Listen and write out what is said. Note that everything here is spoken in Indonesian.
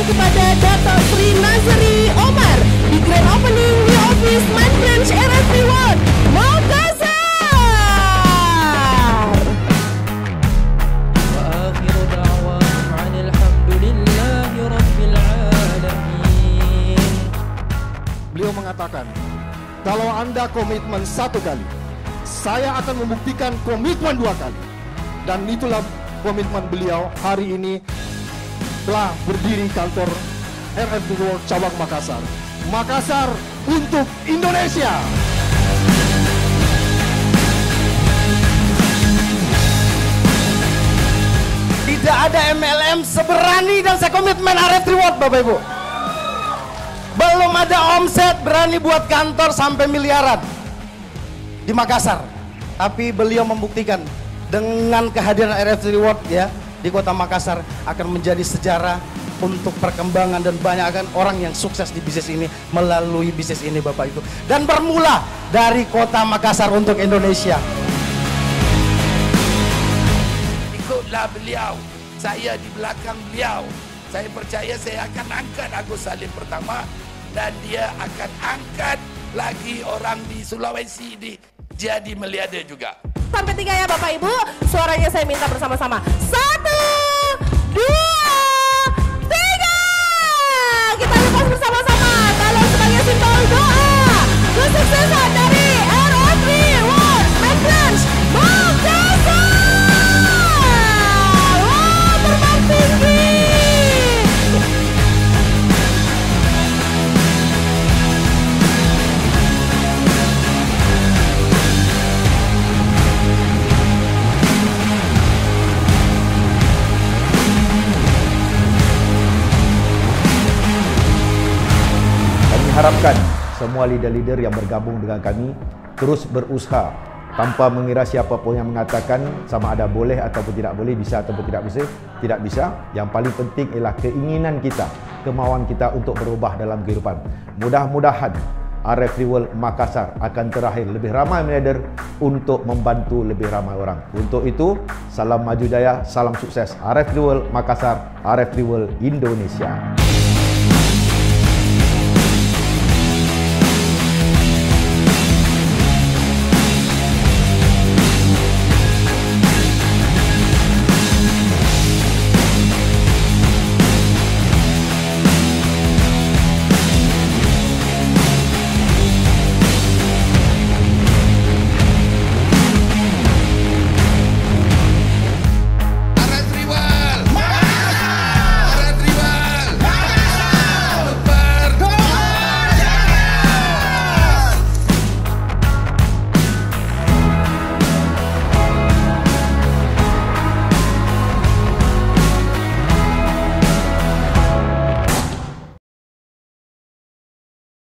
kepada Dato' Sri Nazari Omar di Grand Opening di Office Main Branch RF Reward Makassar. Wa akhiru da'wana alhamdulillahi rabbil alamin. Beliau mengatakan, kalau Anda komitmen 1 kali, saya akan membuktikan komitmen 2 kali. Dan itulah komitmen beliau hari ini telah berdiri kantor RF Reward cabang Makassar. Makassar untuk Indonesia. Tidak ada MLM seberani dan sekomitmen RF Reward, Bapak Ibu. Belum ada omset berani buat kantor sampai miliaran di Makassar. Tapi beliau membuktikan dengan kehadiran RF Reward ya di Kota Makassar akan menjadi sejarah untuk perkembangan, dan banyak akan orang yang sukses di bisnis ini melalui bisnis ini, Bapak Ibu. Dan bermula dari Kota Makassar untuk Indonesia. Ikutlah beliau, saya di belakang beliau. Saya percaya saya akan angkat Agus Salim pertama, dan dia akan angkat lagi orang di Sulawesi di jadi miliarder juga. Sampai 3 ya Bapak Ibu, suaranya saya minta bersama-sama. 1, 2, 3. Kita lepas bersama-sama dalam sebagai simbol doa kesuksesan dari RF Reward Main Branch Makassar. Wah, terbang tinggi. Harapkan semua leader-leader yang bergabung dengan kami terus berusaha tanpa mengira siapa pun yang mengatakan sama ada boleh ataupun tidak boleh, bisa ataupun tidak bisa. Yang paling penting ialah keinginan kita, kemauan kita untuk berubah dalam kehidupan. Mudah-mudahan RF Reward Makassar akan terakhir lebih ramai miliarder untuk membantu lebih ramai orang. Untuk itu, salam maju jaya, salam sukses RF Reward Makassar, RF Reward Indonesia.